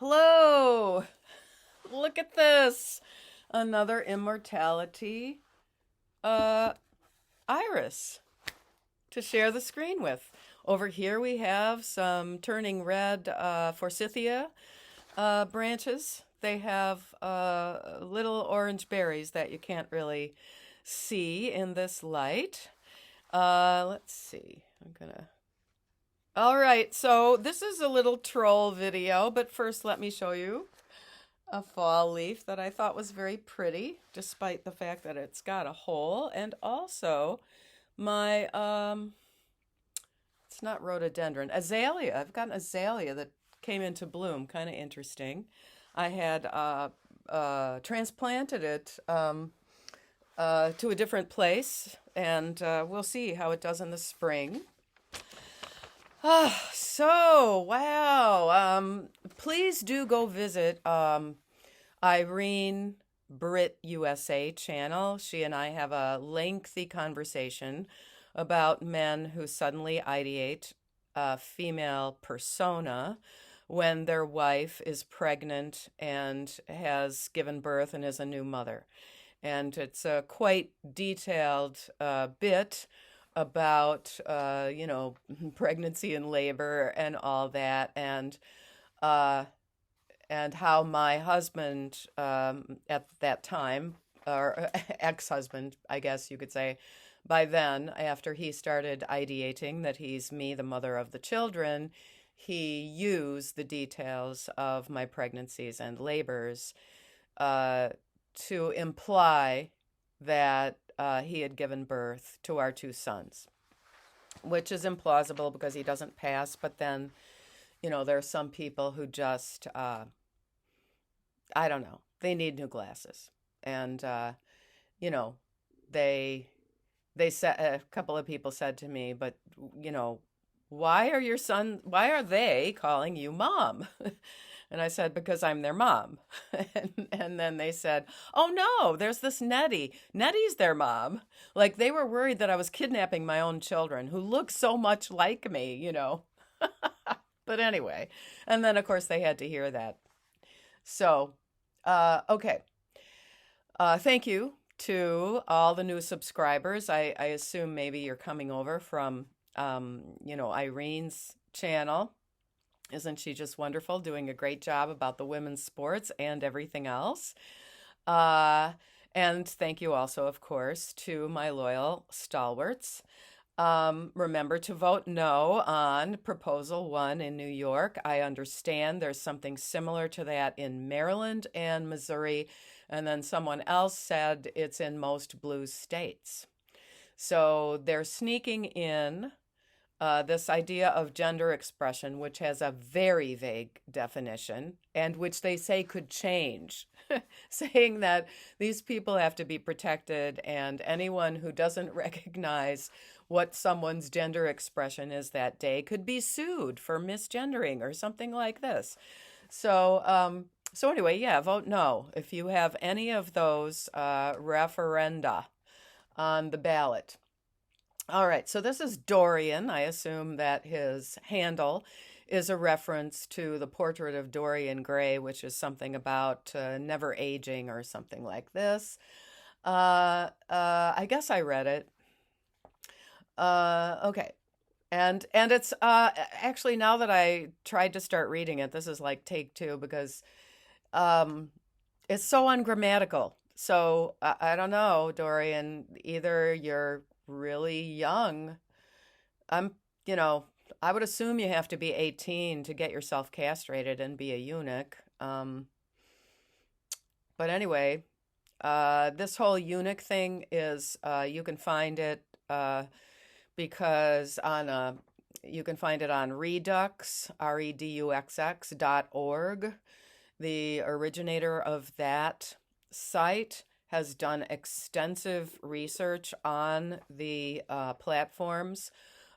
Hello! Look at this! Another immortality uh, iris to share the screen with. Over here we have some turning red forsythia branches. They have little orange berries that you can't really see in this light. Let's see. I'm gonna. All right, so this is a little troll video, but first let me show you a fall leaf that I thought was very pretty, despite the fact that it's got a hole. And also my, it's not rhododendron, azalea. I've got an azalea that came into bloom, kind of interesting. I had transplanted it to a different place, and we'll see how it does in the spring. Wow. Please do go visit Irene Brit USA channel. She and I have a lengthy conversation about men who suddenly ideate a female persona when their wife is pregnant and has given birth and is a new mother. And it's a quite detailed bit about, pregnancy and labor and all that, uh, and how my husband at that time, or ex-husband, I guess you could say, by then, after he started ideating that he's me, the mother of the children, he used the details of my pregnancies and labors uh, to imply that he had given birth to our two sons, which is implausible because he doesn't pass. But then, there are some people who just, I don't know, they need new glasses. And, you know, they, they said, a couple of people said to me, but, you know, why are they calling you mom? And I said, because I'm their mom. And then they said, oh no, there's this Nettie. Nettie's their mom. Like they were worried that I was kidnapping my own children who look so much like me. But anyway, and then of course they had to hear that. So, okay. Thank you to all the new subscribers. I assume maybe you're coming over from, Irene's channel. Isn't she just wonderful, doing a great job about the women's sports and everything else? Uh, and thank you also, of course, to my loyal stalwarts. Remember to vote no on Proposal 1 in New York. I understand there's something similar to that in Maryland and Missouri. And then someone else said it's in most blue states. So they're sneaking in this idea of gender expression, which has a very vague definition and which they say could change, saying that these people have to be protected and anyone who doesn't recognize what someone's gender expression is that day could be sued for misgendering or something like this. So anyway, yeah, vote no if you have any of those referenda on the ballot. All right, so this is Dorian. I assume that his handle is a reference to the portrait of Dorian Gray, which is something about never aging or something like this. I guess I read it. Okay. And it's actually now that I tried to start reading it, this is like take two because um, it's so ungrammatical. So I don't know, Dorian, either you're really young. I'm, you know, I would assume you have to be 18 to get yourself castrated and be a eunuch. But anyway, this whole eunuch thing is, you can find it because you can find it on Redux, REDUXX.org. The originator of that site has done extensive research on the platforms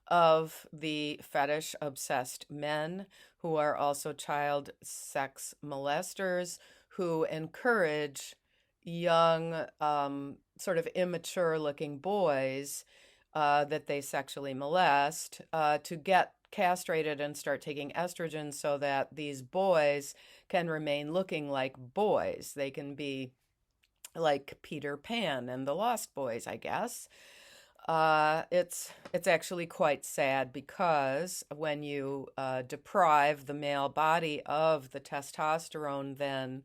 of the fetish obsessed men who are also child sex molesters who encourage young, sort of immature looking boys that they sexually molest to get castrated and start taking estrogen so that these boys can remain looking like boys. They can be like Peter Pan and the Lost Boys, I guess. It's actually quite sad because when you deprive the male body of the testosterone, then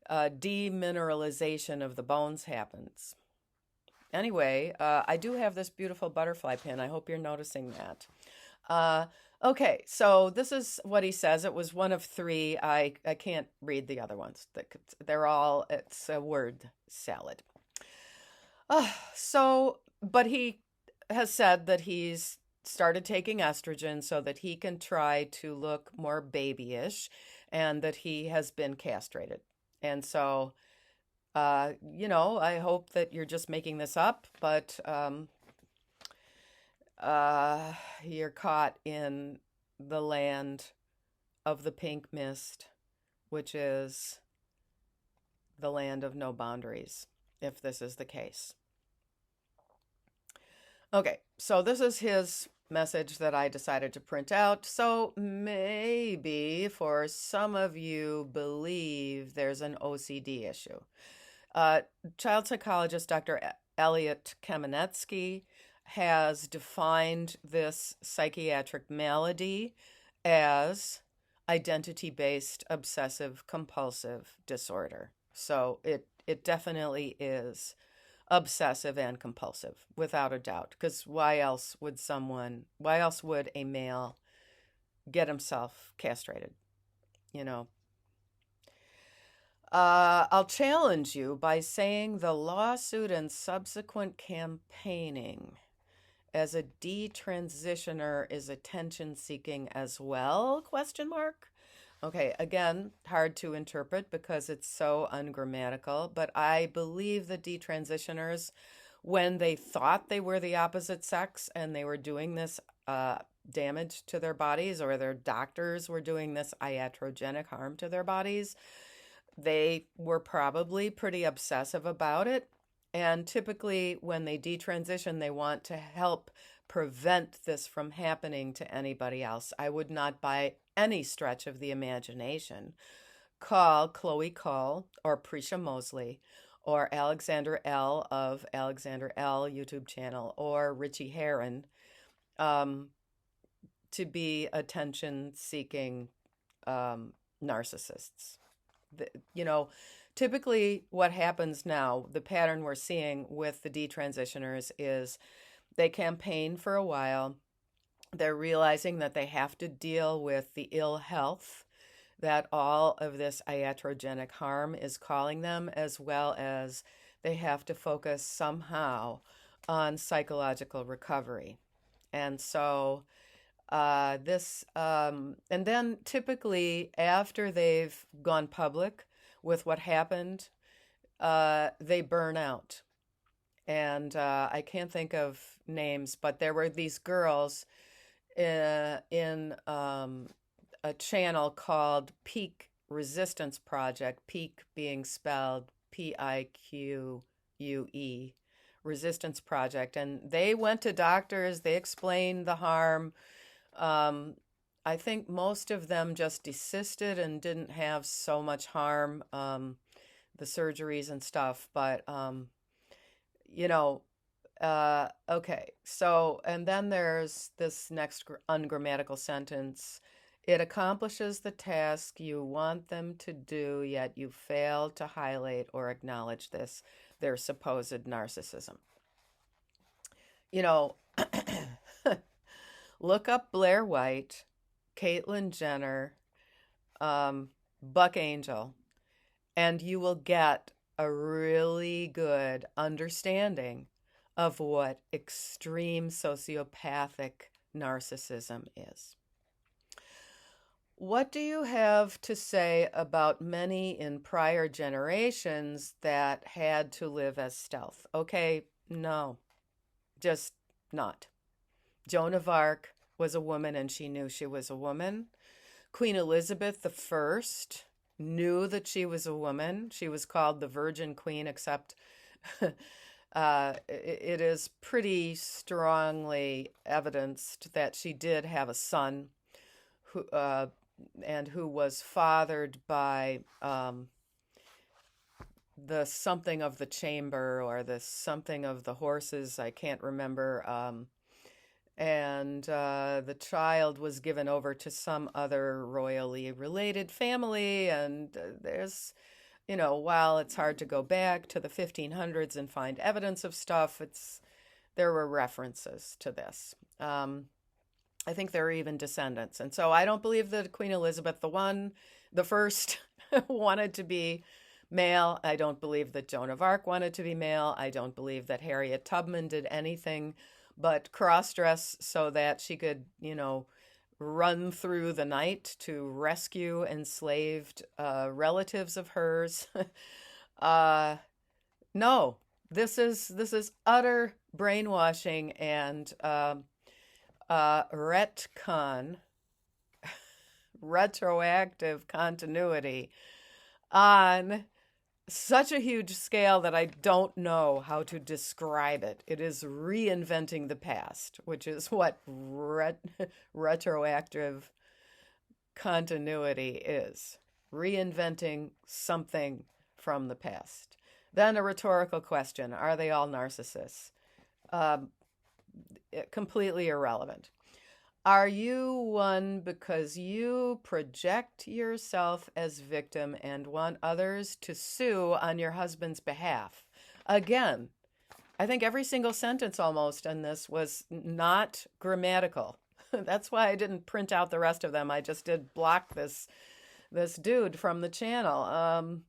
demineralization of the bones happens. Anyway, I do have this beautiful butterfly pin. I hope you're noticing that. Uh, okay, so this is what he says. It was one of three. I can't read the other ones. They're all, it's a word salad. But he has said that he's started taking estrogen so that he can try to look more babyish and that he has been castrated. And so, I hope that you're just making this up, but you're caught in the land of the pink mist, which is the land of no boundaries, if this is the case. Okay, so this is his message that I decided to print out. So maybe for some of you believe there's an OCD issue. Child psychologist Dr. Elliot Kamenetsky has defined this psychiatric malady as identity-based obsessive compulsive disorder. So it definitely is obsessive and compulsive, without a doubt. Because why else would a male get himself castrated? You know. I'll challenge you by saying the lawsuit and subsequent campaigning as a detransitioner is attention seeking as well? Question mark. Okay, again, hard to interpret because it's so ungrammatical, but I believe the detransitioners, when they thought they were the opposite sex and they were doing this damage to their bodies, or their doctors were doing this iatrogenic harm to their bodies, they were probably pretty obsessive about it. And typically, when they detransition, they want to help prevent this from happening to anybody else. I would not, by any stretch of the imagination, call Chloe Cole or Prisha Mosley or Alexander L. of Alexander L. YouTube channel or Richie Herron to be attention-seeking narcissists. You know, typically what happens now, the pattern we're seeing with the detransitioners is they campaign for a while. They're realizing that they have to deal with the ill health that all of this iatrogenic harm is calling them, as well as they have to focus somehow on psychological recovery. And so and then typically after they've gone public with what happened, they burn out. And I can't think of names, but there were these girls in a channel called Peak Resistance Project, Peak being spelled Pique, Resistance Project. And they went to doctors, they explained the harm. I think most of them just desisted and didn't have so much harm, the surgeries and stuff. But, okay. So, and then there's this next ungrammatical sentence. It accomplishes the task you want them to do, yet you fail to highlight or acknowledge their supposed narcissism. Look up Blair White, Caitlyn Jenner, Buck Angel, and you will get a really good understanding of what extreme sociopathic narcissism is. What do you have to say about many in prior generations that had to live as stealth? Okay, no, just not. Joan of Arc was a woman and she knew she was a woman. Queen Elizabeth I knew that she was a woman. She was called the Virgin Queen, except It is pretty strongly evidenced that she did have a son who and who was fathered by the something of the chamber or the something of the horses. I can't remember. And the child was given over to some other royally related family. And while it's hard to go back to the 1500s and find evidence of stuff, there were references to this. I think there are even descendants. And so I don't believe that Queen Elizabeth the first, wanted to be male. I don't believe that Joan of Arc wanted to be male. I don't believe that Harriet Tubman did anything but cross-dress so that she could, run through the night to rescue enslaved relatives of hers. uh, no, this is utter brainwashing and retcon, retroactive continuity on such a huge scale that I don't know how to describe it. It is reinventing the past, which is what retroactive continuity is. Reinventing something from the past. Then a rhetorical question: are they all narcissists? Completely irrelevant. Are you one because you project yourself as victim and want others to sue on your husband's behalf? Again, I think every single sentence almost in this was not grammatical. That's why I didn't print out the rest of them. I just did block this dude from the channel.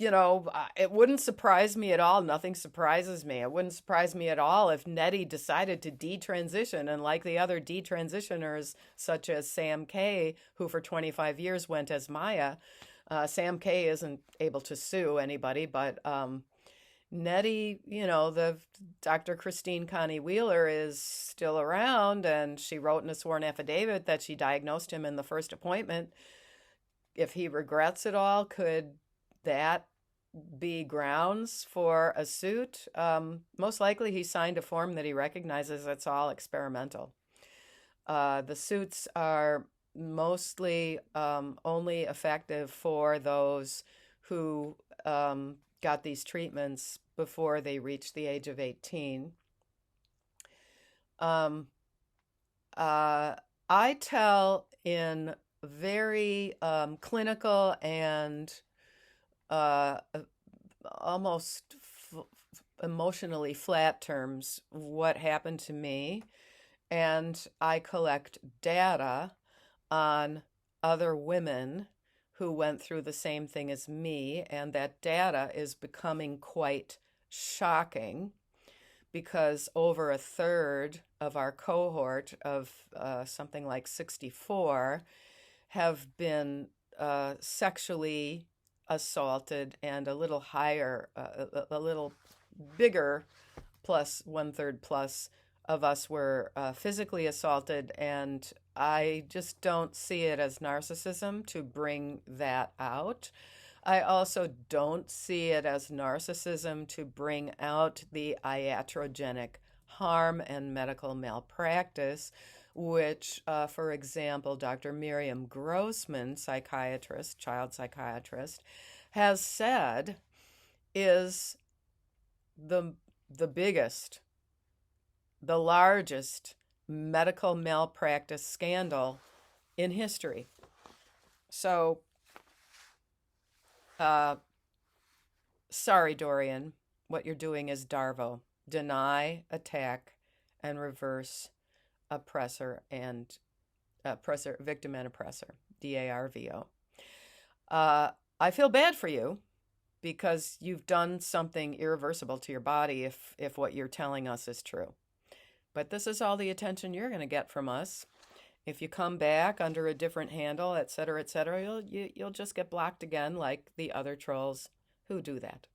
It wouldn't surprise me at all. Nothing surprises me. It wouldn't surprise me at all if Nettie decided to detransition, and like the other detransitioners, such as Sam Kay, who for 25 years went as Maya, Sam Kay isn't able to sue anybody, but Nettie, the Dr. Christine Connie Wheeler is still around, and she wrote in a sworn affidavit that she diagnosed him in the first appointment. If he regrets it all, could that be grounds for a suit? Most likely he signed a form that he recognizes it's all experimental. The suits are mostly only effective for those who got these treatments before they reached the age of 18. I tell in very clinical and almost emotionally flat terms what happened to me, and I collect data on other women who went through the same thing as me, and that data is becoming quite shocking because over a third of our cohort of something like 64 have been sexually assaulted, and a little higher, a little bigger, plus one third plus of us were physically assaulted. And I just don't see it as narcissism to bring that out. I also don't see it as narcissism to bring out the iatrogenic harm and medical malpractice, which, for example, Dr. Miriam Grossman, psychiatrist, child psychiatrist, has said is the biggest, the largest medical malpractice scandal in history. So, sorry, Dorian, what you're doing is Darvo. Deny, attack, and reverse oppressor and victim and oppressor, DARVO. I feel bad for you because you've done something irreversible to your body if what you're telling us is true. But this is all the attention you're going to get from us. If you come back under a different handle, et cetera, you'll just get blocked again like the other trolls who do that.